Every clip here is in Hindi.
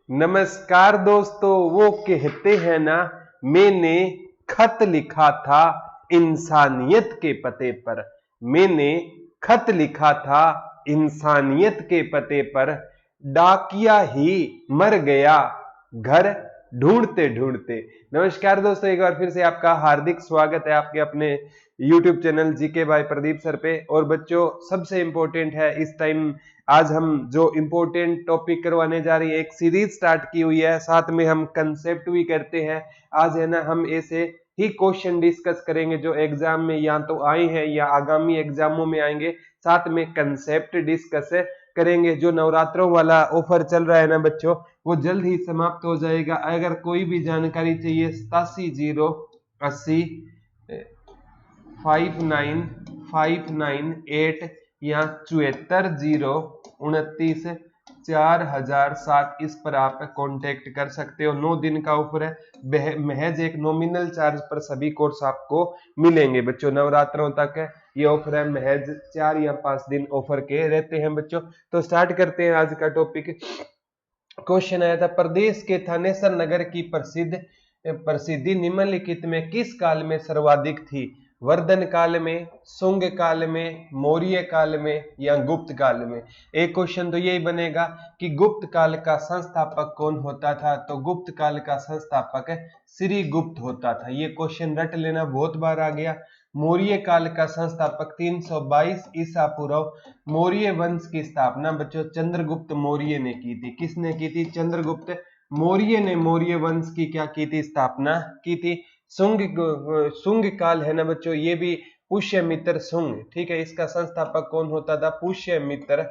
नमस्कार दोस्तों। वो कहते हैं ना, मैंने खत लिखा था इंसानियत के पते पर। मैंने खत लिखा था इंसानियत के पते पर। डाकिया ही मर गया घर ढूंढते ढूंढते। नमस्कार दोस्तों, एक बार फिर से आपका हार्दिक स्वागत है आपके अपने YouTube channel GK by Pradeep sir पे। और बच्चों, सबसे इंपॉर्टेंट है इस टाइम, आज हम जो इंपॉर्टेंट टॉपिक करवाने जा रही है, एक सीरीज स्टार्ट की हुई है, साथ में हम कंसेप्ट भी करते हैं। आज है ना, हम ऐसे ही क्वेश्चन डिस्कस करेंगे जो एग्जाम में या तो आए हैं या आगामी एग्जामों में आएंगे। साथ में कंसेप्ट डिस्कस करेंगे। जो नवरात्रों वाला ऑफर चल रहा है ना बच्चों, वो जल्द ही समाप्त हो जाएगा। अगर कोई भी जानकारी चाहिए 8708059598 या 74099407 इस पर आप कांटेक्ट कर सकते हो। 9 दिन का ऑफर है, महज एक नॉमिनल चार्ज पर सभी कोर्स आपको मिलेंगे बच्चों। नवरात्रों तक ये ऑफर है, महज 4 या 5 दिन ऑफर के रहते हैं बच्चों। तो स्टार्ट करते हैं आज का टॉपिक। क्वेश्चन आया था, प्रदेश के थानेसर नगर की प्रसिद्धि निम्नलिखित में किस काल में सर्वाधिक थी? वर्धन काल में, शुंग काल में, मौर्य काल में या गुप्त काल में? एक क्वेश्चन तो यही बनेगा कि गुप्त काल का संस्थापक कौन होता था। तो गुप्त काल का संस्थापक श्री गुप्त होता था। ये क्वेश्चन रट लेना, बहुत बार आ गया। मौर्य काल का संस्थापक 322 ईसा पूर्व। मौर्य वंश की स्थापना बच्चों चंद्रगुप्त मौर्य ने की थी। किसने की थी? चंद्रगुप्त मौर्य ने मौर्य वंश की क्या की थी? स्थापना की थी। शुंग काल है ना बच्चों, ये भी पुष्यमित्र शुंग, ठीक है। इसका संस्थापक कौन होता था? पुष्यमित्र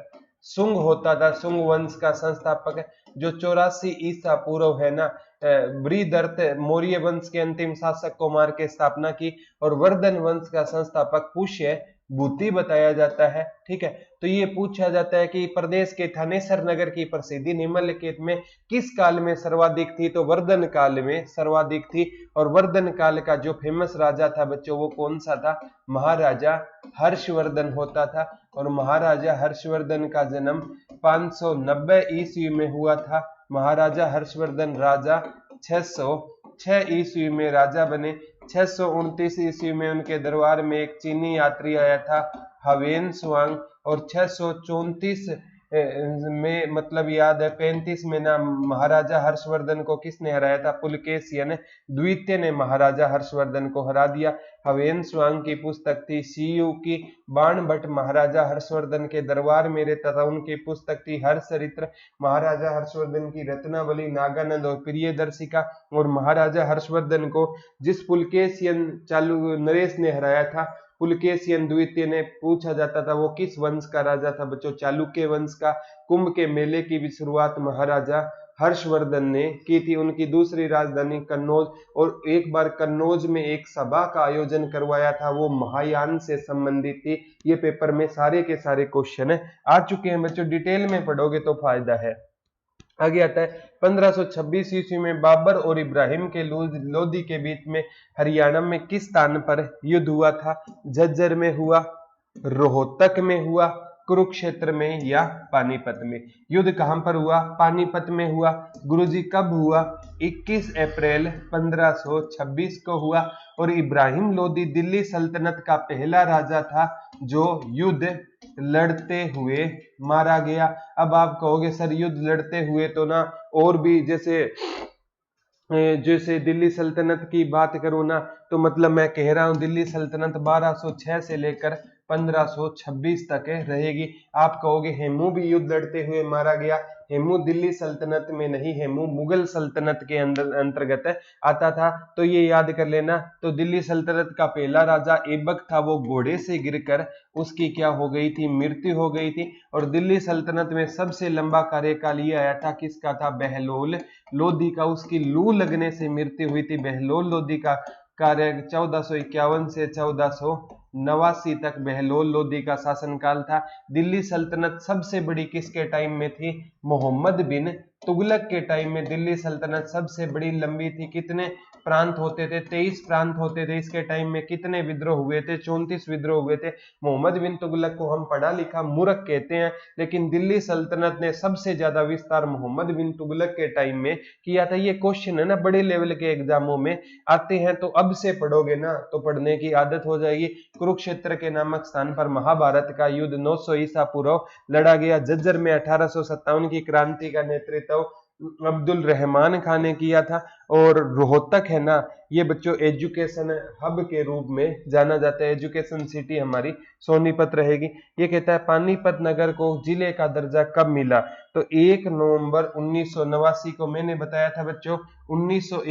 शुंग होता था। शुंग वंश का संस्थापक जो 84 ईसा पूर्व है ना, बृहदर्थ मौर्य वंश के अंतिम शासक को मार के स्थापना की। और वर्धन वंश का संस्थापक पुष्य भूति बताया जाता है, ठीक है। तो ये पूछा जाता है कि प्रदेश के थानेसर नगर की प्रसिद्धि निम्नलिखित में किस काल में सर्वाधिक थी? तो वर्धन काल में सर्वाधिक थी। और वर्धन काल का जो फेमस राजा था बच्चों, वो कौन सा था? महाराजा हर्षवर्धन होता था। और महाराजा हर्षवर्धन का जन्म 590 ईस्वी में हुआ था। महाराजा हर्षवर्धन राजा 606 ईस्वी में राजा बने। 629 ईस्वी में उनके दरबार में एक चीनी यात्री आया था, हवेन स्वांग। और 634 में, मतलब याद है 35 में ना, महाराजा हर्षवर्धन को किसने हराया था? पुलकेशियन द्वितीय ने महाराजा हर्षवर्धन को हरा दिया। हवेन स्वांग की पुस्तक थी सीयू की बाण भट्ट महाराजा हर्षवर्धन के दरबार में रहता था, उनकी पुस्तक थी हर्षचरित्र। महाराजा हर्षवर्धन की रत्नावली, नागानंद और प्रियदर्शिका। और महाराजा हर्षवर्धन को जिस पुलकेशियन चालू नरेश ने हराया था, पुलकेशियन द्वितीय ने, पूछा जाता था वो किस वंश का राजा था बच्चों? चालुक्य वंश का। कुंभ के मेले की भी शुरुआत महाराजा हर्षवर्धन ने की थी। उनकी दूसरी राजधानी कन्नौज। और एक बार कन्नौज में एक सभा का आयोजन करवाया था, वो महायान से संबंधित थी। ये पेपर में सारे के सारे क्वेश्चन आ चुके हैं बच्चों, डिटेल में पढ़ोगे तो फायदा है। आगे आता है 1526 ईस्वी में बाबर और इब्राहिम के लोदी के बीच में हरियाणा में किस स्थान पर युद्ध हुआ था? झज्जर में हुआ, रोहतक में हुआ, कुरुक्षेत्र में या पानीपत में? युद्ध कहां पर हुआ? पानीपत में हुआ। गुरुजी कब हुआ? 21 अप्रैल 1526 को हुआ। और इब्राहिम लोदी दिल्ली सल्तनत का पहला राजा था जो युद्ध लड़ते हुए मारा गया। अब आप कहोगे सर युद्ध लड़ते हुए तो ना, और भी जैसे दिल्ली सल्तनत की बात करूं ना, तो मतलब मैं कह रहा हूं दिल्ली सल्तनत 1206 से लेकर 1526 तक रहेगी। आप कहोगे हेमू भी युद्ध लड़ते हुए मारा गया। हेमू दिल्ली सल्तनत में नहीं, हेमू मुगल सल्तनत के अंतर्गत आता था। तो ये याद कर लेना। तो दिल्ली सल्तनत का पहला राजा ऐबक था, वो घोड़े से गिरकर उसकी क्या हो गई थी? मृत्यु हो गई थी। और दिल्ली सल्तनत में सबसे लंबा कार्यकाल ये आया था, किसका था? बहलोल लोदी का। उसकी लू लगने से मृत्यु हुई थी। बहलोल लोदी का कार्य 1451 से 1489 तक बहलोल लोदी का शासनकाल था। दिल्ली सल्तनत सबसे बड़ी किसके टाइम में थी? मोहम्मद बिन तुगलक के टाइम में दिल्ली सल्तनत सबसे बड़ी लंबी थी। कितने प्रांत होते थे? 23 प्रांत होते थे। इसके टाइम में कितने विद्रोह हुए थे? 34 विद्रोह हुए थे। मोहम्मद बिन तुगलक को हम पढ़ा लिखा मूर्ख कहते हैं, लेकिन दिल्ली सल्तनत ने सबसे ज्यादा विस्तार मोहम्मद बिन तुगलक के टाइम में किया था। ये क्वेश्चन है ना, बड़े लेवल के एग्जामों में आते हैं, तो अब से पढ़ोगे ना तो पढ़ने की आदत हो जाएगी। कुरुक्षेत्र के नामक स्थान पर महाभारत का युद्ध 900 ईसा पूर्व लड़ा गया। झज्जर में 1857 की क्रांति का नेतृत्व अब्दुल रहमान खान ने किया था। और रोहतक है ना, ये बच्चों एजुकेशन हब के रूप में जाना जाता है। एजुकेशन सिटी हमारी सोनीपत रहेगी। ये कहता है पानीपत नगर को जिले का दर्जा कब मिला? तो 1 नवंबर 1989 को। मैंने बताया था बच्चों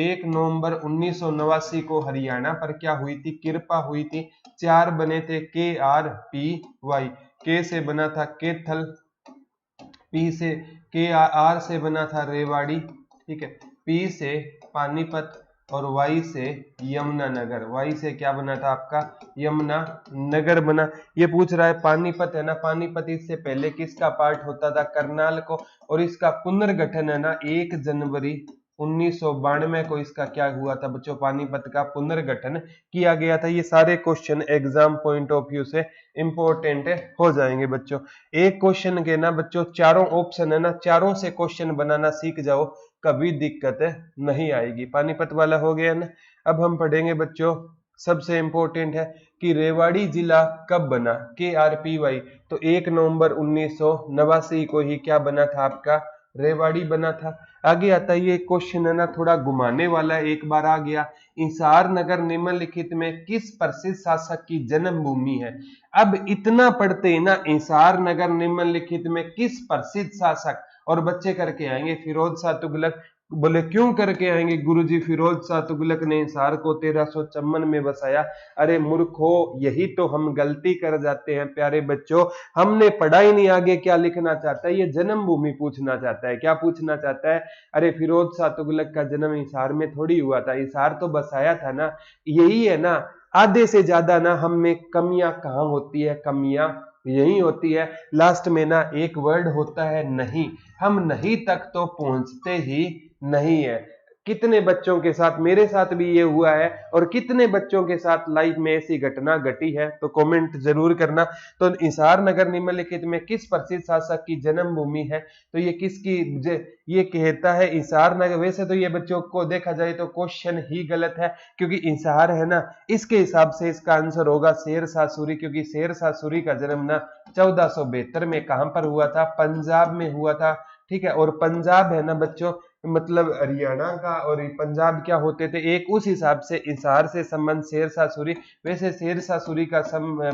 1 नवंबर 1989 को हरियाणा पर क्या हुई थी? कृपा हुई थी। 4 बने थे KRPY। के से बना था केथल, पी से KR से बना था रेवाड़ी, ठीक है, पी से पानीपत और वाई से यमुनानगर। वाई से क्या बना था आपका? यमुनानगर बना। ये पूछ रहा है पानीपत है ना, पानीपत इससे पहले किसका पार्ट होता था? करनाल को। और इसका पुनर्गठन है ना 1 जनवरी 1992 को इसका क्या हुआ था बच्चों? पानीपत का पुनर्गठन किया गया था। ये सारे question exam point of view से इंपॉर्टेंट हो जाएंगे बच्चों। एक क्वेश्चन के ना बच्चों चारों ऑप्शन है ना, चारों से क्वेश्चन बनाना सीख जाओ, कभी दिक्कत नहीं आएगी। पानीपत वाला हो गया ना। अब हम पढ़ेंगे बच्चों, सबसे इंपॉर्टेंट है कि रेवाड़ी जिला कब बना? KRPY। तो 1 नवंबर 1989 को ही क्या बना था आपका? रेवाड़ी बना था। आगे आता है ये क्वेश्चन है ना, थोड़ा घुमाने वाला है, एक बार आ गया। इंसार नगर निम्नलिखित में किस प्रसिद्ध शासक की जन्मभूमि है? अब इतना पढ़ते हैं ना, इंसार नगर निम्नलिखित में किस प्रसिद्ध शासक, और बच्चे करके आएंगे फिरोज शाह तुगलक। बोले क्यों करके आएंगे गुरुजी? फिरोज शाह तुगलक ने इंसार को 1354 में बसाया। अरे मूर्खो, यही तो हम गलती कर जाते हैं प्यारे बच्चों। हमने पढ़ा ही नहीं आगे क्या लिखना चाहता है। ये जन्मभूमि पूछना चाहता है। क्या पूछना चाहता है? अरे फिरोज शाह तुगलक का जन्म इंसार में थोड़ी हुआ था, इंसार तो बसाया था ना। यही है ना, आधे से ज्यादा ना हम में कमियां कहाँ होती है? कमियां यही होती है। लास्ट में ना एक वर्ड होता है नहीं। हम नहीं तक तो पहुंचते ही नहीं है। कितने बच्चों के साथ, मेरे साथ भी ये हुआ है, और कितने बच्चों के साथ लाइफ में ऐसी घटना घटी है, तो कमेंट जरूर करना। तो इंसार नगर निम्नलिखित में किस प्रसिद्ध शासक की जन्मभूमि है? तो ये किसकी? ये कहता है इंसार नगर। वैसे तो ये बच्चों को देखा जाए तो क्वेश्चन ही गलत है, क्योंकि इंसार है ना, इसके हिसाब से इसका आंसर होगा शेर शाह सूरी, क्योंकि शेर शाह सूरी का जन्म ना 1472 में कहां पर हुआ था? पंजाब में हुआ था, ठीक है। और पंजाब है ना बच्चों, मतलब हरियाणा का और पंजाब क्या होते थे एक, उस हिसाब से इंसार से संबंध शेर शाह सूरी। वैसे शेर शाह सूरी का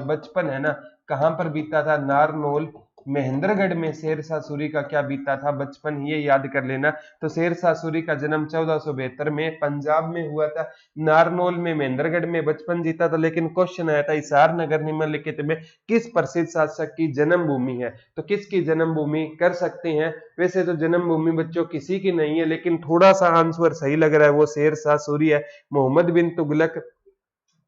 बचपन है ना कहां पर बीता था? नारनौल महेंद्रगढ़ में शेर शाह सूरी का क्या बीता था? बचपन। ये याद कर लेना। तो शेर शाह सूरी का जन्म 1472 में पंजाब में हुआ था, नारनौल में महेंद्रगढ़ में बचपन जीता था। लेकिन क्वेश्चन आया था हिसार नगर निम्नलिखित में किस प्रसिद्ध शासक की जन्मभूमि है? तो किसकी जन्मभूमि कर सकते हैं? वैसे तो जन्मभूमि बच्चों किसी की नहीं है, लेकिन थोड़ा सा आंसर सही लग रहा है, वो शेर शाह सूरी है। मोहम्मद बिन तुगलक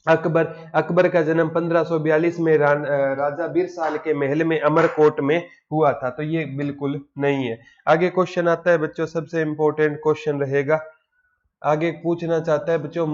अकबर का जन्म 1542 में राजा बिरसाल के महल में अमरकोट में हुआ था। तो ये बिल्कुल नहीं है। आगे क्वेश्चन आता है बच्चों, सबसे इंपॉर्टेंट क्वेश्चन रहेगा। आगे पूछना चाहता है बच्चों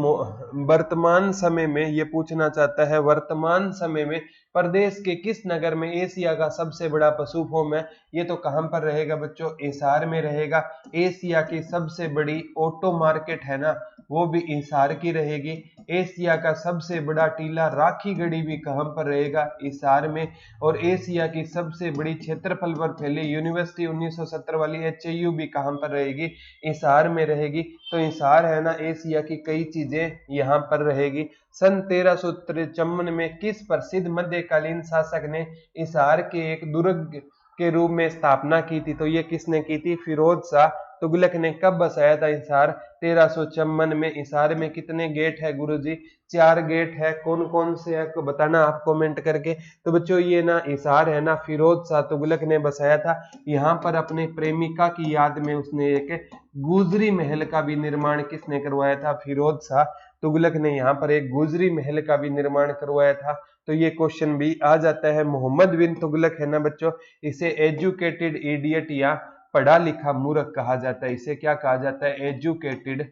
वर्तमान समय में, ये पूछना चाहता है वर्तमान समय में प्रदेश के किस नगर में एशिया का सबसे बड़ा पशु फॉर्म है? ये तो कहां पर रहेगा बच्चों? हिसार में रहेगा। एशिया की सबसे बड़ी ऑटो मार्केट है ना, वो भी हिसार की रहेगी। एशिया का सबसे बड़ा टीला राखीगढ़ी भी कहां पर रहेगा? हिसार में। और एशिया की सबसे बड़ी क्षेत्रफल पर फैली यूनिवर्सिटी 1970 वाली HAU भी कहां पर रहेगी? हिसार में रहेगी। तो हिसार है ना, एशिया की कई चीजें यहां पर रहेगी। सन 1353 में किस प्रसिद्ध मध्यकालीन शासक ने हिसार के एक दुर्ग के रूप में स्थापना की थी? तो ये किसने की थी? फिरोज शाह तुगलक ने। कब बसाया था हिसार? 1354 में। हिसार में कितने गेट है गुरुजी? 4 गेट है। कौन कौन से है को बताना आप कमेंट करके। तो बच्चों ये ना हिसार है ना फिरोज शाह तुगलक ने बसाया था। यहाँ पर अपने प्रेमिका की याद में उसने एक गुजरी महल का भी निर्माण किसने करवाया था? फिरोज शाह तुगलक ने यहाँ पर एक गुजरी महल का भी निर्माण करवाया था। तो ये क्वेश्चन भी आ जाता है। मोहम्मद बिन तुगलक है ना बच्चों, इसे एजुकेटेड इडियट या पढ़ा लिखा मूर्ख कहा जाता है। इसे क्या कहा जाता है? Educated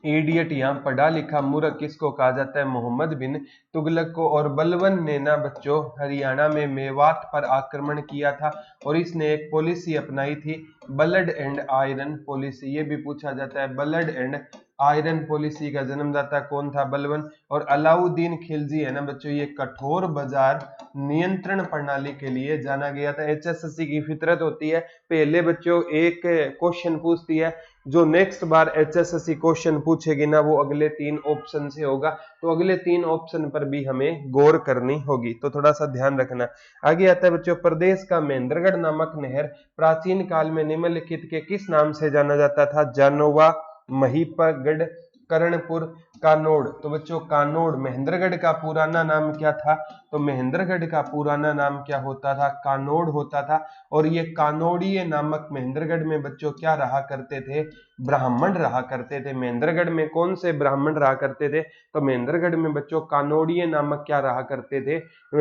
idiot. यहाँ पढ़ा लिखा मूर्ख किसको कहा जाता है? मोहम्मद बिन तुगलक को। और बलबन ने ना बच्चों हरियाणा में मेवात पर आक्रमण किया था और इसने एक पॉलिसी अपनाई थी, ब्लड एंड आयरन पॉलिसी। ये भी पूछा जाता है, ब्लड एंड आयरन पॉलिसी का जन्मदाता कौन था? बलबन। और अलाउद्दीन खिलजी है ना बच्चों, ये कठोर बाजार नियंत्रण प्रणाली के लिए जाना गया था। एचएसएससी की फितरत होती है, पहले बच्चों एक क्वेश्चन पूछती है, जो नेक्स्ट बार एचएसएससी क्वेश्चन पूछेगी ना वो अगले 3 ऑप्शन से होगा, तो अगले 3 ऑप्शन पर भी हमें गौर करनी होगी, तो थोड़ा सा ध्यान रखना। आगे आता है बच्चों, प्रदेश का महेंद्रगढ़ नामक नहर प्राचीन काल में निम्नलिखित के किस नाम से जाना जाता था? जानोवा, महिपागढ़, कर्णपुर, कानोड़। तो बच्चों कानोड़, महेंद्रगढ़ का पुराना नाम क्या था? तो महेंद्रगढ़ का पुराना नाम क्या होता था? कानोड़ होता था। और ये कानोड़िए नामक महेंद्रगढ़ में बच्चों क्या रहा करते थे? ब्राह्मण रहा करते थे। महेंद्रगढ़ में कौन से ब्राह्मण रहा करते थे? तो महेंद्रगढ़ में बच्चों कानोड़िए नामक क्या रहा करते थे?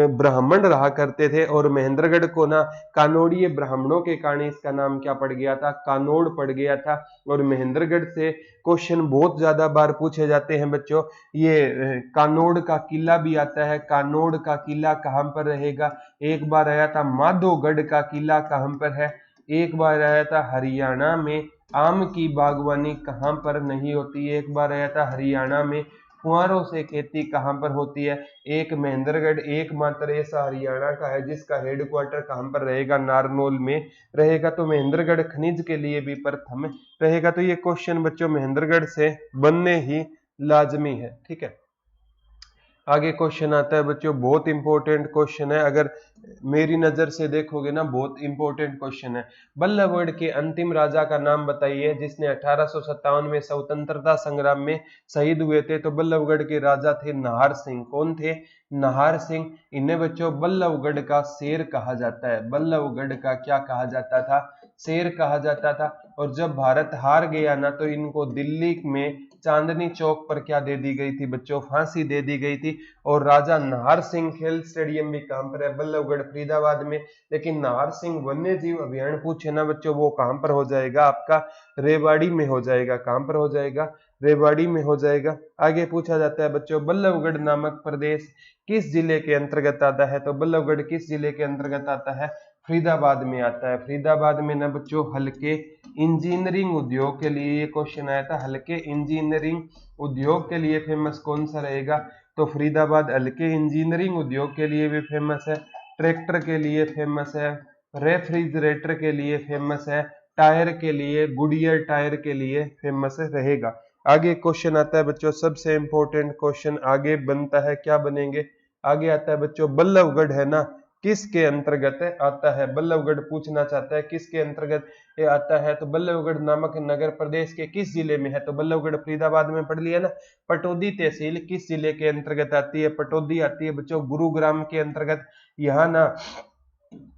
ब्राह्मण रहा करते थे। और महेंद्रगढ़ को ना कानोड़िए ब्राह्मणों के कारण इसका नाम क्या पड़ गया था? कानोड़ पड़ गया था। और महेंद्रगढ़ से क्वेश्चन बहुत ज्यादा बार पूछे जाते हैं बच्चों। ये कानोड़ का किला भी आता है, कानोड़ का किला कहां पर रहेगा? एक बार आया था माधोगढ़ का किला कहां पर है? एक बार आया था हरियाणा में आम की बागवानी कहां पर नहीं होती? एक बार आया था हरियाणा में फुहारों से खेती कहां पर होती है? एक महेंद्रगढ़ एकमात्र ऐसा हरियाणा का है जिसका हेडक्वार्टर कहां पर रहेगा? नारनौल में रहेगा। तो महेंद्रगढ़ खनिज के लिए भी प्रथम रहेगा। तो ये क्वेश्चन बच्चों महेंद्रगढ़ से बनने ही लाजमी है, ठीक है। आगे क्वेश्चन आता है बच्चों, बहुत इंपॉर्टेंट क्वेश्चन है, अगर मेरी नजर से देखोगे ना बहुत इंपॉर्टेंट क्वेश्चन है। बल्लभगढ़ के अंतिम राजा का नाम बताइए जिसने 1857 में स्वतंत्रता संग्राम में शहीद हुए थे। तो बल्लभगढ़ के राजा थे नाहर सिंह। कौन थे? नाहर सिंह। इन्हें बच्चों बल्लभगढ़ का शेर कहा जाता है। बल्लभगढ़ का क्या कहा जाता था? शेर कहा जाता था। और जब भारत हार गया ना तो इनको दिल्ली में चांदनी चौक पर क्या दे दी गई थी बच्चों? फांसी दे दी गई थी। और राजा नाहर सिंह खेल स्टेडियम भी कहां पर है? बल्लभगढ़ फरीदाबाद में। लेकिन नाहर सिंह वन्य जीव अभियान पूछे ना बच्चों, वो कहां पर हो जाएगा? आपका रेवाड़ी में हो जाएगा। कहां पर हो जाएगा? रेवाड़ी में हो जाएगा। आगे पूछा जाता है बच्चों, बल्लभगढ़ नामक प्रदेश किस जिले के अंतर्गत आता है? तो बल्लभगढ़ किस जिले के अंतर्गत आता है? फरीदाबाद में आता है। फरीदाबाद में ना बच्चों हल्के इंजीनियरिंग उद्योग के लिए ये क्वेश्चन आया था। हल्के इंजीनियरिंग उद्योग के लिए फेमस कौन सा रहेगा? तो फरीदाबाद हल्के इंजीनियरिंग उद्योग के लिए भी फेमस है, ट्रैक्टर के लिए फेमस है, रेफ्रिजरेटर के लिए फेमस है, टायर के लिए, गुडियर टायर के लिए फेमस रहेगा। आगे क्वेश्चन आता है बच्चों, सबसे इंपॉर्टेंट क्वेश्चन आगे बनता है, क्या बनेंगे? आगे आता है बच्चों, बल्लभगढ़ है ना किसके अंतर्गत आता है? बल्लभगढ़ पूछना चाहता है किसके अंतर्गत ये आता है? तो बल्लभगढ़ नामक नगर प्रदेश के किस जिले में है? तो बल्लभगढ़ फरीदाबाद में पढ़ लिया ना। पटौदी तहसील किस जिले के अंतर्गत आती है? पटौदी आती है बच्चों गुरुग्राम के अंतर्गत। यहाँ ना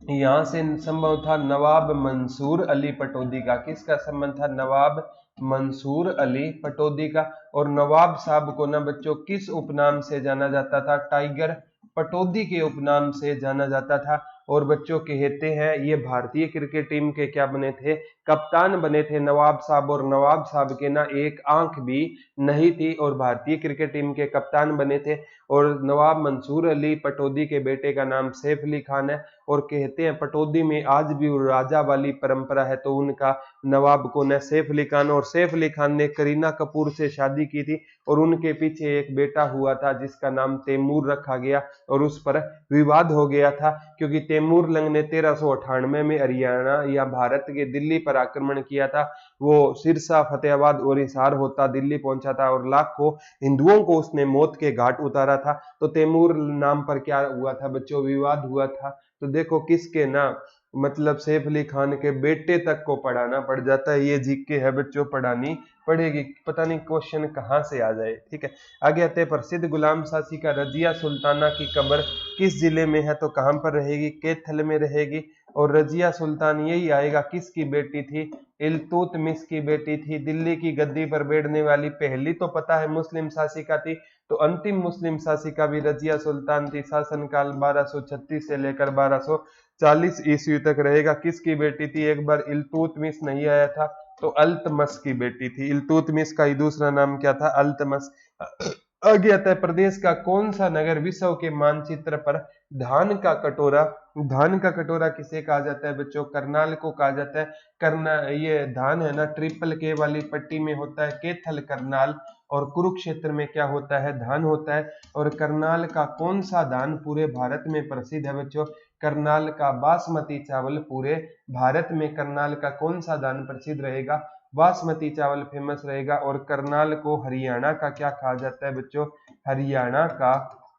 यहाँ से संभव था नवाब मंसूर अली पटौदी का। किसका संबंध था? नवाब मंसूर अली पटौदी का। और नवाब साहब को ना बच्चों किस उपनाम से जाना जाता था? टाइगर पटौदी के उपनाम से जाना जाता था। और बच्चों कहते हैं ये भारतीय क्रिकेट टीम के क्या बने थे? कप्तान बने थे नवाब साहब। और नवाब साहब के ना एक आंख भी नहीं थी और भारतीय क्रिकेट टीम के कप्तान बने थे। और नवाब मंसूर अली पटौदी के बेटे का नाम सैफ अली खान है। और कहते हैं पटौदी में आज भी राजा वाली परंपरा है, तो उनका नवाब को न सैफ अली खान। और सैफ अली खान ने करीना कपूर से शादी की थी और उनके पीछे एक बेटा हुआ था जिसका नाम तैमूर रखा गया और उस पर विवाद हो गया था क्योंकि तैमूर लंग ने 1398 में हरियाणा या भारत के दिल्ली पर आक्रमण किया था। वो सिरसा, फतेहाबाद और हिसार होता दिल्ली पहुंचा था और लाखों हिंदुओं को उसने मौत के घाट उतारा था। तो तैमूर नाम पर क्या हुआ था बच्चों? विवाद हुआ था। तो देखो किसके ना मतलब सैफ अली खान के बेटे तक को पढ़ाना पड़ जाता है। ये जीके है बच्चों, पढ़ानी पड़ेगी, पता नहीं क्वेश्चन कहां से आ जाए, ठीक है। आगे आते हैं, प्रसिद्ध गुलाम शासिका रजिया सुल्ताना की कब्र किस जिले में है? तो कहां पर रहेगी? कैथल में रहेगी। और रजिया सुल्तान यही आएगा किसकी बेटी थी? इल्तुतमिश की बेटी थी। दिल्ली की गद्दी पर बैठने वाली पहली तो पता है मुस्लिम शासिका थी, तो अंतिम मुस्लिम शासिका भी रजिया सुल्तान थी। शासनकाल 1236 से लेकर 40 ईस्वी तक रहेगा। किसकी बेटी थी? एक बार इल्तुतमिश नहीं आया था तो अल्तमश की बेटी थी। इल्तुतमिश का ही दूसरा नाम क्या था? अल्तमश। आगे आता है, प्रदेश का कौन सा नगर विश्व के मानचित्र पर धान का कटोरा, धान का कटोरा किसे कहा जाता है बच्चों? करनाल को कहा जाता है। ये धान है ना, ट्रिपल के वाली पट्टी में होता है कैथल करनाल, और कुरुक्षेत्र में क्या होता है? धान होता है। और करनाल का कौन सा धान पूरे भारत में प्रसिद्ध है बच्चों? करनाल का बासमती चावल पूरे भारत में करनाल का कौन सा धान प्रसिद्ध रहेगा? बासमती चावल फेमस रहेगा। और करनाल को हरियाणा का क्या कहा जाता है बच्चों? हरियाणा का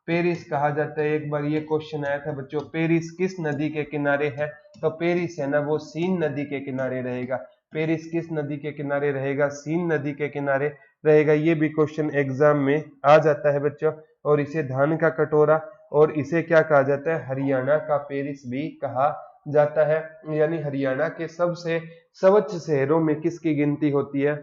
पेरिस कहा जाता है। एक बार ये क्वेश्चन आया था बच्चों, पेरिस किस नदी के किनारे है? तो पेरिस है ना वो सीन नदी के किनारे रहेगा। पेरिस किस नदी के किनारे रहेगा? सीन नदी के किनारे रहेगा। ये भी क्वेश्चन एग्जाम में आ जाता है बच्चों। और इसे धान का कटोरा और इसे क्या कहा जाता है? हरियाणा का पेरिस भी कहा जाता है। यानी हरियाणा के सबसे स्वच्छ शहरों में किसकी गिनती होती है?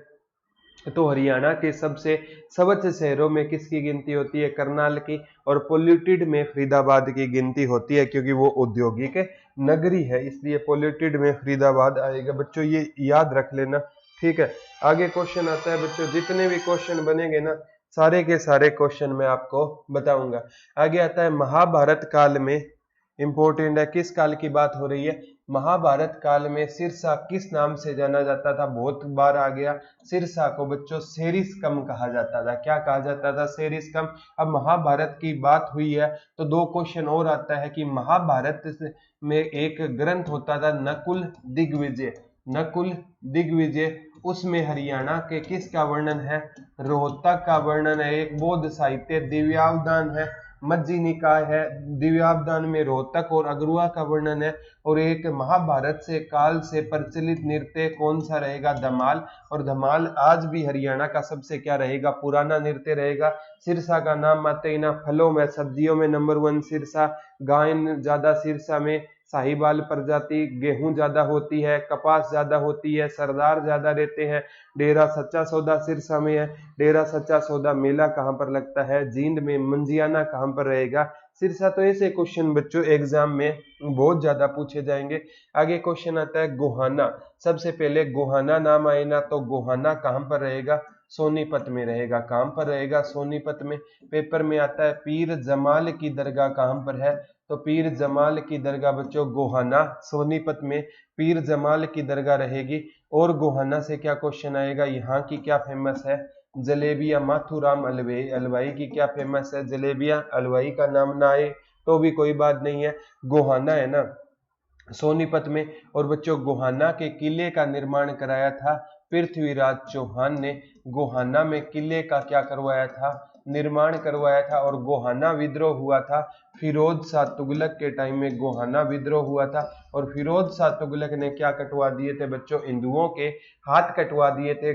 तो हरियाणा के सबसे स्वच्छ शहरों में किसकी गिनती होती है? करनाल की। और पोल्यूटेड में फरीदाबाद की गिनती होती है, क्योंकि वो औद्योगिक नगरी है, इसलिए पोल्यूटेड में फरीदाबाद आएगा बच्चों, ये याद रख लेना। ठीक है, आगे क्वेश्चन आता है बच्चों, जितने भी क्वेश्चन बनेंगे ना सारे के सारे क्वेश्चन मैं आपको बताऊंगा। आगे आता है, महाभारत काल में, इंपॉर्टेंट है, किस काल की बात हो रही है? महाभारत काल में सिरसा किस नाम से जाना जाता था? बहुत बार आ गया। सिरसा को बच्चों सेरिस्कम कहा जाता था। क्या कहा जाता था? सेरिस्कम। अब महाभारत की बात हुई है तो दो क्वेश्चन और आता है कि महाभारत में एक ग्रंथ होता था नकुल दिग्विजय, नकुल दिग्विजय, उसमें हरियाणा के किसका वर्णन है? रोहतक का वर्णन है। एक बौद्ध साहित्य दिव्यावदान है, मज्जी निकाय है, दिव्यावदान में रोहतक और अगरुआ का वर्णन है। और एक महाभारत से काल से प्रचलित नृत्य कौन सा रहेगा? धमाल। और धमाल आज भी हरियाणा का सबसे क्या रहेगा? पुराना नृत्य रहेगा। सिरसा का नाम आते ही ना, फलों में सब्जियों में नंबर 1 सिरसा, गाय ज्यादा सिरसा में, साहिवाल प्रजाति, गेहूं ज्यादा होती है, कपास ज्यादा होती है, सरदार ज्यादा रहते हैं। डेरा सच्चा सौदा सिरसा में है। डेरा सच्चा सौदा मेला कहाँ पर लगता है? जींद में। मंजियाना कहाँ पर रहेगा? सिरसा। तो ऐसे क्वेश्चन बच्चों एग्जाम में बहुत ज्यादा पूछे जाएंगे। आगे क्वेश्चन आता है गोहाना। सबसे पहले गोहाना नाम आए ना, तो गोहाना कहाँ पर रहेगा? सोनीपत में रहेगा। कहाँ पर रहेगा? सोनीपत में। पेपर में आता है पीर जमाल की दरगाह कहाँ पर है? तो पीर जमाल की दरगाह बच्चों गोहाना, सोनीपत में पीर जमाल की दरगाह रहेगी। और गोहाना से क्या क्वेश्चन आएगा? यहाँ की क्या फेमस है? जलेबिया। माथुराम अलवाई की क्या फेमस है? जलेबिया। अलवाई का नाम ना आए तो भी कोई बात नहीं है, गोहाना है ना सोनीपत में। और बच्चों गोहाना के किले का निर्माण कराया था पृथ्वीराज चौहान ने। गोहाना में किले का क्या करवाया था? निर्माण करवाया था। और गोहाना विद्रोह हुआ था फिरोज शाह तुगलक के टाइम में, गोहाना विद्रोह हुआ था। और फिरोज शाह तुगलक ने क्या कटवा दिए थे बच्चों? हिंदुओं के हाथ कटवा दिए थे।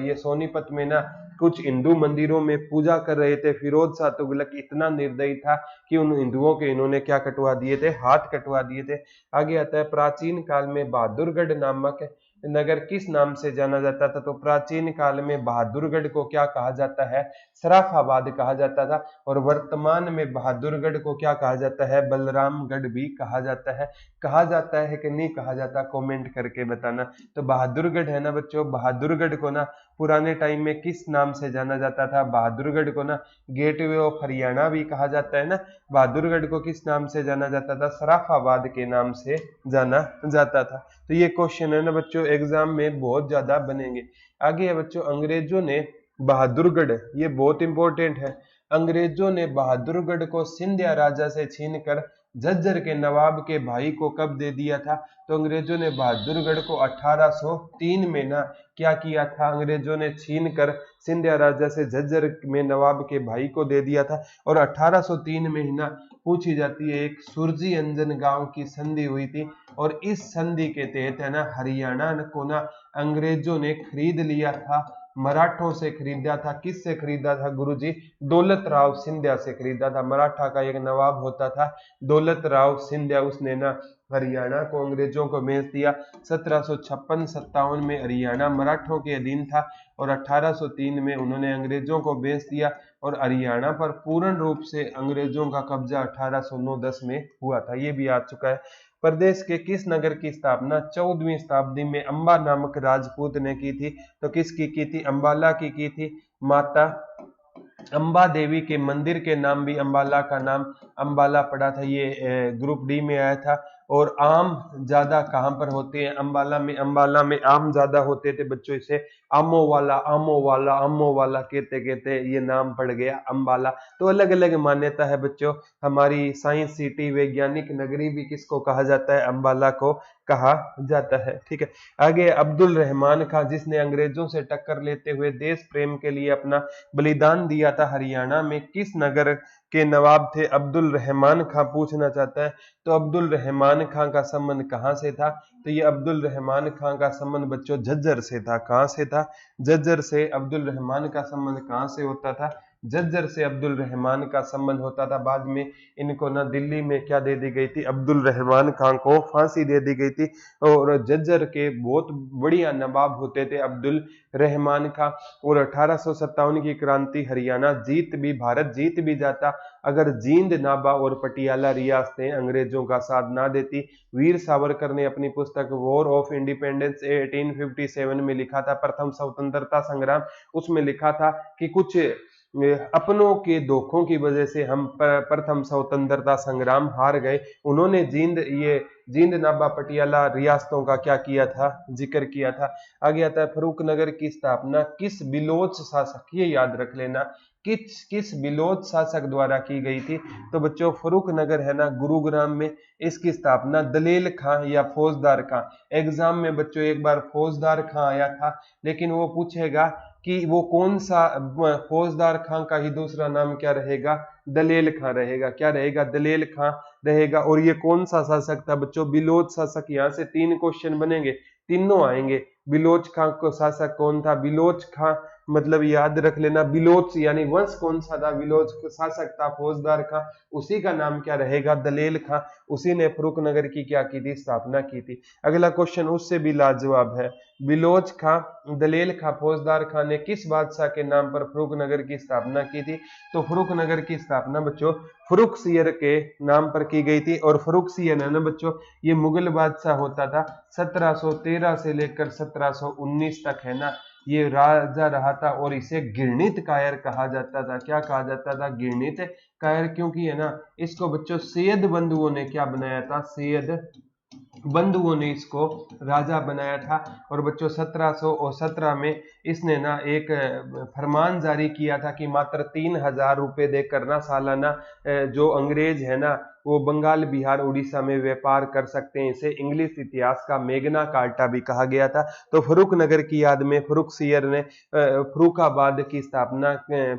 ये सोनीपत में ना कुछ हिंदू मंदिरों में पूजा कर रहे थे। फिरोज शाह तुगलक इतना निर्दयी था कि उन हिंदुओं के इन्होंने क्या कटवा दिए थे? हाथ कटवा दिए थे। आगे आता है, प्राचीन काल में बहादुरगढ़ नामक नगर किस नाम से जाना जाता था? तो प्राचीन काल में बहादुरगढ़ को क्या कहा जाता है? सराफाबाद कहा जाता था। और वर्तमान में बहादुरगढ़ को क्या कहा जाता है? बलरामगढ़ भी कहा जाता है। कहा जाता है कि नहीं कहा जाता? कमेंट करके बताना। तो बहादुरगढ़ है ना बच्चों, बहादुरगढ़ को ना पुराने टाइम में किस नाम से जाना जाता था? बहादुरगढ़ को ना गेटवे ऑफ हरियाणा भी कहा जाता है ना। बहादुरगढ़ को किस नाम से जाना जाता था? सराफाबाद के नाम से जाना जाता था। तो ये क्वेश्चन है ना बच्चों एग्जाम में बहुत ज्यादा बनेंगे। आगे है बच्चों, अंग्रेजों ने बहादुरगढ़, ये बहुत इंपॉर्टेंट है, अंग्रेजों ने बहादुरगढ़ को सिंधिया राजा से छीनकर झज्जर के नवाब के भाई को कब दे दिया था? तो अंग्रेजों ने बहादुरगढ़ को 1803 में ना क्या किया था? अंग्रेजों ने छीनकर सिंधिया राजा से झज्जर में नवाब के भाई को दे दिया था। और 1803 में ही ना पूछी जाती है, एक सुरजी अंजन गांव की संधि हुई थी। और इस संधि के तहत है ना हरियाणा को ना अंग्रेजों ने खरीद लिया था। मराठों से खरीदा था। किससे खरीदा था गुरुजी? दौलत राव सिंधिया से खरीदा था। मराठा का एक नवाब होता था दौलत राव सिंधिया, उसने ना हरियाणा को अंग्रेजों को बेच दिया। 1756-57 में हरियाणा मराठों के अधीन था और 1803 में उन्होंने अंग्रेजों को बेच दिया। और हरियाणा पर पूर्ण रूप से अंग्रेजों का कब्जा 1809-10 में हुआ था, ये भी आ चुका है। प्रदेश के किस नगर की स्थापना 14वीं शताब्दी में अंबा नामक राजपूत ने की थी? तो किसकी की थी? अंबाला की थी। माता अंबा देवी के मंदिर के नाम भी अंबाला का नाम अंबाला पड़ा था, ये ग्रुप डी में आया था। और आम ज्यादा कहां पर होते हैं? अंबाला में आम ज्यादा होते थे बच्चों, इसे आमो वाला कहते कहते ये नाम पड़ गया अंबाला। तो अलग अलग मान्यता है बच्चों। हमारी साइंस सिटी वैज्ञानिक नगरी भी किसको कहा जाता है? अंबाला को कहा जाता है। ठीक है, आगे अब्दुल रहमान खां, जिसने अंग्रेजों से टक्कर लेते हुए देश प्रेम के लिए अपना बलिदान दिया था, हरियाणा में किस नगर के नवाब थे अब्दुल रहमान खां? पूछना चाहता है। तो अब्दुल रहमान खां का संबंध कहां से था? तो ये अब्दुल रहमान खां का संबंध बच्चों झज्जर से था। कहां से था? झज्जर से अब्दुल रहमान का संबंध कहां से होता था? झज्जर से अब्दुल रहमान का संबंध होता था। बाद में इनको ना दिल्ली में क्या दे दी गई थी? अब्दुल रहमान खां को फांसी दे दी गई थी। और झज्जर के बहुत बढ़िया नवाब होते थे अब्दुल रहमान खां। और 1857 की क्रांति हरियाणा भारत जीत भी जाता अगर जींद, नाभा और पटियाला रियासतें अंग्रेजों का साथ ना देती। वीर सावरकर ने अपनी पुस्तक वॉर ऑफ इंडिपेंडेंस 1857 में लिखा था, प्रथम स्वतंत्रता संग्राम, उसमें लिखा था कि कुछ अपनों के धोखों की वजह से हम प्रथम स्वतंत्रता संग्राम हार गए। उन्होंने जींद, नाभा, पटियाला रियासतों का क्या किया था? जिक्र किया था। आगे आता है फरूख नगर की स्थापना किस बिलोच शासक, ये याद रख लेना, किस बिलोच शासक द्वारा की गई थी? तो बच्चों फरूख नगर है ना गुरुग्राम में, इसकी स्थापना दलेल खां या फौजदार खां। एग्जाम में बच्चों एक बार फौजदार खां आया था, लेकिन वो पूछेगा कि वो कौन सा, फौजदार खां का ही दूसरा नाम क्या रहेगा? दलेल खां रहेगा। क्या रहेगा? दलेल खां रहेगा। और ये कौन सा शासक था बच्चों? बिलोच शासक। यहाँ से 3 क्वेश्चन बनेंगे, तीनों आएंगे। बिलोच खां को शासक कौन था? बिलोच खां मतलब याद रख लेना, बिलोच यानी वंश कौन सा था? बिलोच शासक था फौजदार खां, उसी का नाम क्या रहेगा? दलेल खां। उसी ने फरूख नगर की क्या की थी? स्थापना की थी। अगला क्वेश्चन उससे भी लाजवाब है। बिलोच खां, दलेल खां, फौजदार खां ने किस बादशाह के नाम पर फरूख नगर की स्थापना की थी? तो फरूख नगर की स्थापना बच्चों फरुखसियर के नाम पर की गई थी। और फरुखसियर है ना बच्चों, ये मुगल बादशाह होता था 1713 से लेकर 1719 तक, है ना, ये राजा रहा था। और इसे घृणित कायर कहा जाता था। क्या कहा जाता था? घृणित कायर। क्योंकि है ना, इसको बच्चों सैयद बंधुओं ने क्या बनाया था? सैयद बंधुओं ने इसको राजा बनाया था। और बच्चों 1717 में इसने ना एक फरमान जारी किया था कि मात्र 3000 रुपए देकर ना सालाना जो अंग्रेज है ना वो बंगाल, बिहार, उड़ीसा में व्यापार कर सकते हैं। इसे इंग्लिश इतिहास का मेगना कार्टा भी कहा गया था। तो फरूख नगर की याद में फरुखसियर ने फरुखाबाद की स्थापना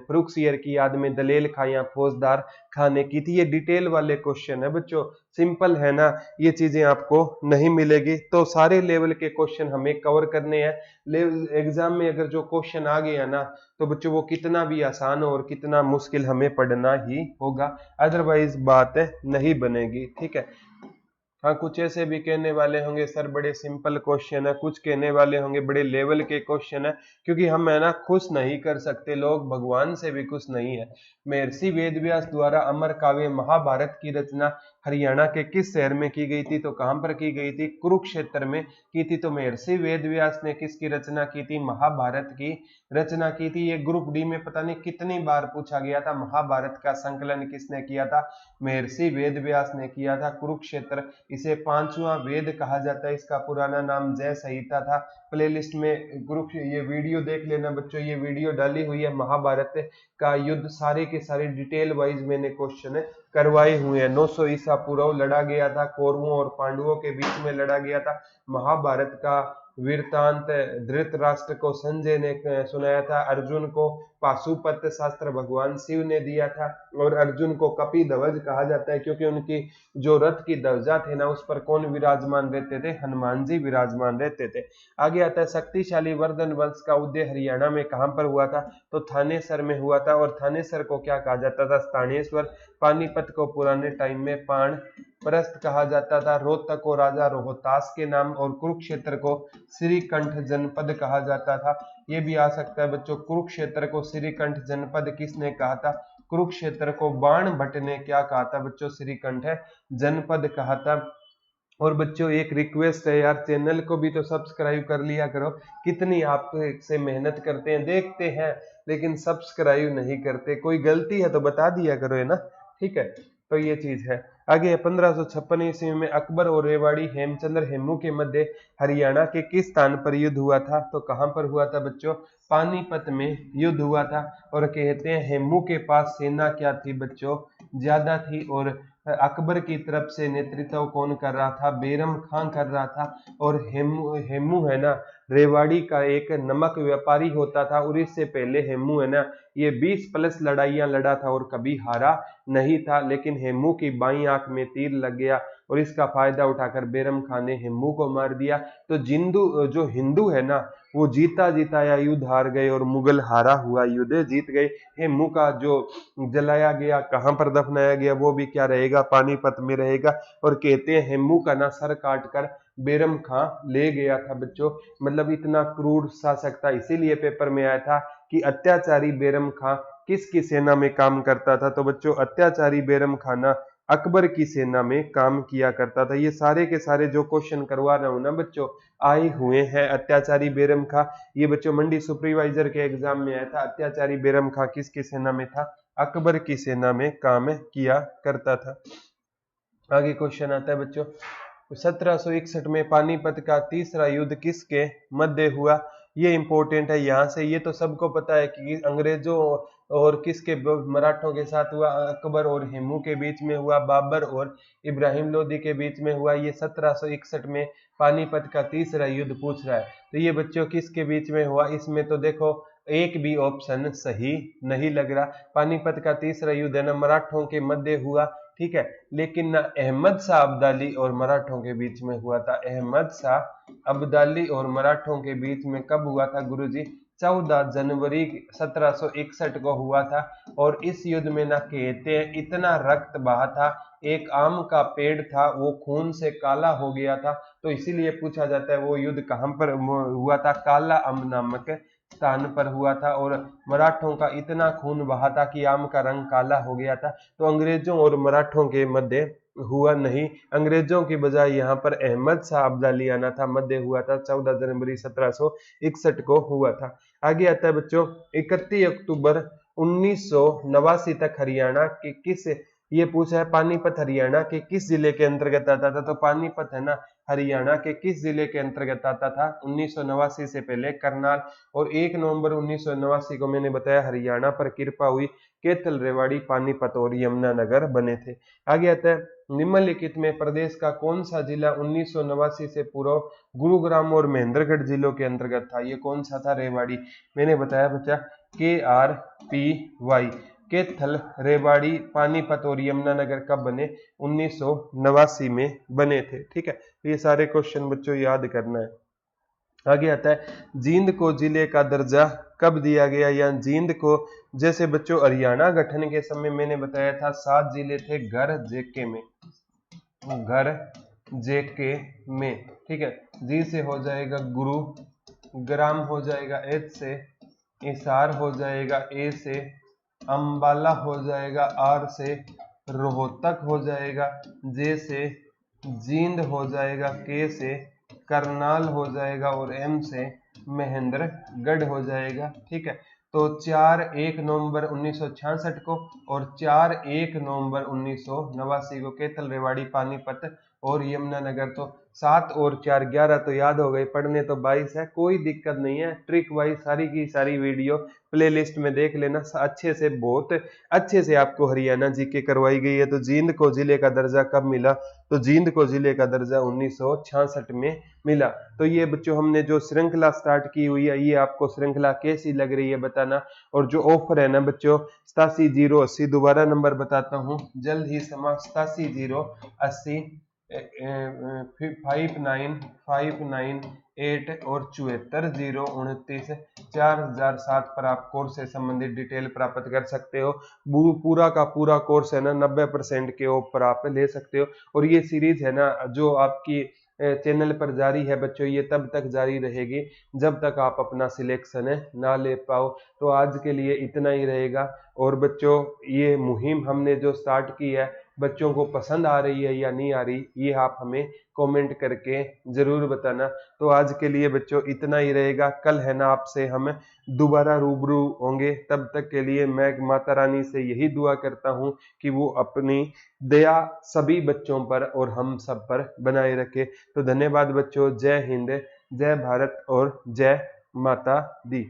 फरुखसियर की याद में दलेल खां या फौजदार खां ने की थी। ये डिटेल वाले क्वेश्चन है बच्चों, सिंपल है ना, ये चीजें आपको नहीं मिलेगी। तो सारे लेवल के क्वेश्चन हमें कवर करने हैं। लेवल एग्जाम में अगर जो क्वेश्चन आ गया ना तो बच्चों वो कितना भी आसान हो और कितना मुश्किल हमें पढ़ना ही होगा, अदरवाइज बात नहीं बनेगी। ठीक है, हाँ कुछ ऐसे भी कहने वाले होंगे सर बड़े सिंपल क्वेश्चन है, कुछ कहने वाले होंगे बड़े लेवल के क्वेश्चन है, क्योंकि हम है ना खुश नहीं कर सकते, लोग भगवान से भी खुश नहीं है। महर्षि वेदव्यास द्वारा अमर काव्य महाभारत की रचना हरियाणा के किस शहर में की गई थी? तो कहां पर की गई थी? कुरुक्षेत्र में की थी। तो महर्षि वेदव्यास ने किसकी रचना की थी? महाभारत की रचना की थी। ये ग्रुप डी में पता नहीं कितनी बार पूछा गया था। महाभारत का संकलन किसने किया था? महर्षि वेदव्यास ने किया था। कुरुक्षेत्र, इसे 5वां वेद कहा जाता है, इसका पुराना नाम जय संहिता था। प्लेलिस्ट में ग्रुप ये वीडियो देख लेना बच्चों, ये वीडियो डाली हुई है। महाभारत का युद्ध सारे के सारे डिटेल वाइज मैंने क्वेश्चन करवाए हुए हैं। 900 ईसा पूर्व लड़ा गया था, कौरवों और पांडवों के बीच में लड़ा गया था। महाभारत का वृत्तांत धृतराष्ट्र को संजय ने सुनाया था, अर्जुन को पाशुपत शास्त्र भगवान शिव ने दिया था। और अर्जुन को कपिध्वज कहा जाता है क्योंकि उनकी जो रथ की ध्वजा थे ना उस पर कौन विराजमान रहते थे? हनुमान जी विराजमान रहते थे। आगे आता है शक्तिशाली वर्धन वंश का उदय हरियाणा में कहां पर हुआ था? तो थानेसर में हुआ था। और थानेसर को क्या कहा जाता था? स्थानेश्वर। पानीपत को पुराने टाइम में पाण परस्त कहा जाता था। रोहतक को राजा रोहतास के नाम और कुरुक्षेत्र को श्रीकंठ जनपद कहा जाता था। ये भी आ सकता है बच्चों, कुरुक्षेत्र को श्रीकंठ जनपद किसने कहा था? कुरुक्षेत्र को बाण भट्ट ने क्या कहा था बच्चों? श्रीकंठ जनपद कहा था। और बच्चों एक रिक्वेस्ट है यार, चैनल को भी तो सब्सक्राइब कर लिया करो। कितनी आप से मेहनत करते हैं, देखते हैं लेकिन सब्सक्राइब नहीं करते। कोई गलती है तो बता दिया करो, है ना। ठीक है, तो ये चीज है। आगे 1556 ईस्वी में अकबर और रेवाड़ी हेमचंद्र हेमू के मध्य हरियाणा के किस स्थान पर युद्ध हुआ था? तो कहां पर हुआ था बच्चों? पानीपत में युद्ध हुआ था। और कहते हैं हेमू के पास सेना क्या थी बच्चों? ज्यादा थी। और अकबर की तरफ से नेतृत्व कौन कर रहा था? बैरम खान कर रहा था। और हेमू है ना, रेवाड़ी का एक नमक व्यापारी होता था। और इससे पहले हेमू है ना, ये 20+ लड़ाइयां लड़ा था और कभी हारा नहीं था। लेकिन हेमू की बाईं आंख में तीर लग गया और इसका फायदा उठाकर बैरम खान ने हेमू को मार दिया। तो जो हिंदू है ना, वो जीता जीताया युद्ध हार गए और मुगल हारा हुआ युद्ध जीत गए। हेमू का जो जलाया गया, कहां पर दफनाया गया, वो भी क्या रहेगा? पानीपत में रहेगा। और कहते हैं हेमू का ना सर काट कर बैरम खां ले गया था बच्चों। मतलब इतना क्रूर शासक था। इसीलिए पेपर में आया था कि अत्याचारी बैरम खां किसकी सेना में काम करता था? तो बच्चों अत्याचारी बैरम खां ना अकबर की सेना में काम किया करता था। ये सारे के सारे जो क्वेश्चन करवा रहा हूं ना बच्चों, आए हुए हैं अत्याचारी बैरम खां। ये बच्चों मंडी सुपरवाइजर के एग्जाम में आया था। अत्याचारी बैरम खां किसकी सेना में था? अकबर की सेना में काम किया करता था। आगे क्वेश्चन आता है बच्चों, 1761 में पानीपत का तीसरा युद्ध किसके मध्य हुआ? ये इंपॉर्टेंट है यहाँ से। ये तो सबको पता है कि अंग्रेजों और किसके, मराठों के साथ हुआ। अकबर और हेमू के बीच में हुआ, बाबर और इब्राहिम लोदी के बीच में हुआ। ये 1761 में पानीपत का तीसरा युद्ध पूछ रहा है। तो ये बच्चों किसके बीच में हुआ? इसमें तो देखो एक भी ऑप्शन सही नहीं लग रहा। पानीपत का तीसरा युद्ध है ना, मराठों के मध्य हुआ। ठीक है, लेकिन ना अहमद शाह अब्दाली और मराठों के बीच में हुआ था। अहमद शाह अब्दाली और मराठों के बीच में कब हुआ था गुरुजी? 14 जनवरी 1761 को हुआ था। और इस युद्ध में ना कहते हैं इतना रक्त बहा था, एक आम का पेड़ था वो खून से काला हो गया था। तो इसीलिए पूछा जाता है वो युद्ध कहां पर हुआ था? काला अम नामक स्थान पर हुआ था। और मराठों का इतना खून बहा था कि आम का रंग काला हो गया था। तो अंग्रेजों और मराठों के मध्य हुआ नहीं। अंग्रेजों की बजाय यहाँ पर अहमद शाह अब्दाली आना था, मध्य हुआ था। 14 जनवरी 1761 को हुआ था। आगे आता है बच्चों, 31 अक्टूबर 1989 तक हरियाणा के किस, ये पूछा है पानीपत हरियाणा के किस जिले के अंतर्गत आता था? तो पानीपत है ना, हरियाणा के किस जिले के अंतर्गत आता था 1989 से पहले? करनाल। और 1 नवंबर 1989 को मैंने बताया हरियाणा पर कृपा हुई, कैथल, रेवाड़ी, पानीपत और यमुनानगर बने थे। आगे आता है, निम्नलिखित में प्रदेश का कौन सा जिला 1989 से पूर्व गुरुग्राम और महेंद्रगढ़ जिलों के अंतर्गत था? ये कौन सा था? रेवाड़ी। मैंने बताया बच्चा KRPY, कैथल, रेवाड़ी, पानीपत और यमुनानगर कब बने? 1989 में बने थे। ठीक है, तो ये सारे क्वेश्चन बच्चों याद करना है। आगे आता है, जींद को जिले का दर्जा कब दिया गया? या जींद को, जैसे बच्चों हरियाणा गठन के समय मैंने बताया था 7 जिले थे घर जेके में, घर जेके में। ठीक है, जी से हो जाएगा गुरु, ग्राम हो जाएगा एच से, इसार हो जाएगा ए से, अंबाला हो जाएगा आर से, रोहतक हो जाएगा जे से, जींद हो जाएगा के से, करनाल हो जाएगा और एम से, महेंद्रगढ़ हो जाएगा। ठीक है, तो 4-1 नवंबर 1966 को और 4-1 नवंबर 1989 को कैथल, रेवाड़ी, पानीपत और यमुनानगर। तो 7 और 4 11 तो याद हो गए, पढ़ने तो 22 है, कोई दिक्कत नहीं है। ट्रिक वाइज सारी की सारी वीडियो प्लेलिस्ट में देख लेना, अच्छे से, बहुत अच्छे से आपको हरियाणा जीके करवाई गई है। तो जींद को जिले का दर्जा कब मिला? तो जींद को जिले का दर्जा 1966 में मिला। तो ये बच्चों हमने जो श्रृंखला स्टार्ट की हुई है, ये आपको श्रृंखला कैसी लग रही है बताना। और जो ऑफर है ना बच्चों 87-080, दोबारा नंबर बताता हूँ जल्द ही समा, 87-080 5959 और 74-029 4007 पर आप कोर्स से संबंधित डिटेल प्राप्त कर सकते हो। पूरा का पूरा कोर्स है ना 90% के ऊपर आप ले सकते हो। और ये सीरीज है ना जो आपकी चैनल पर जारी है बच्चों, ये तब तक जारी रहेगी जब तक आप अपना सिलेक्शन ना ले पाओ। तो आज के लिए इतना ही रहेगा। और बच्चों ये मुहिम हमने जो स्टार्ट की है बच्चों को पसंद आ रही है या नहीं आ रही, ये आप हमें कमेंट करके जरूर बताना। तो आज के लिए बच्चों इतना ही रहेगा, कल है ना आपसे हम दोबारा रूबरू होंगे। तब तक के लिए मैं माता रानी से यही दुआ करता हूँ कि वो अपनी दया सभी बच्चों पर और हम सब पर बनाए रखे। तो धन्यवाद बच्चों, जय हिंद, जय भारत और जय माता दी।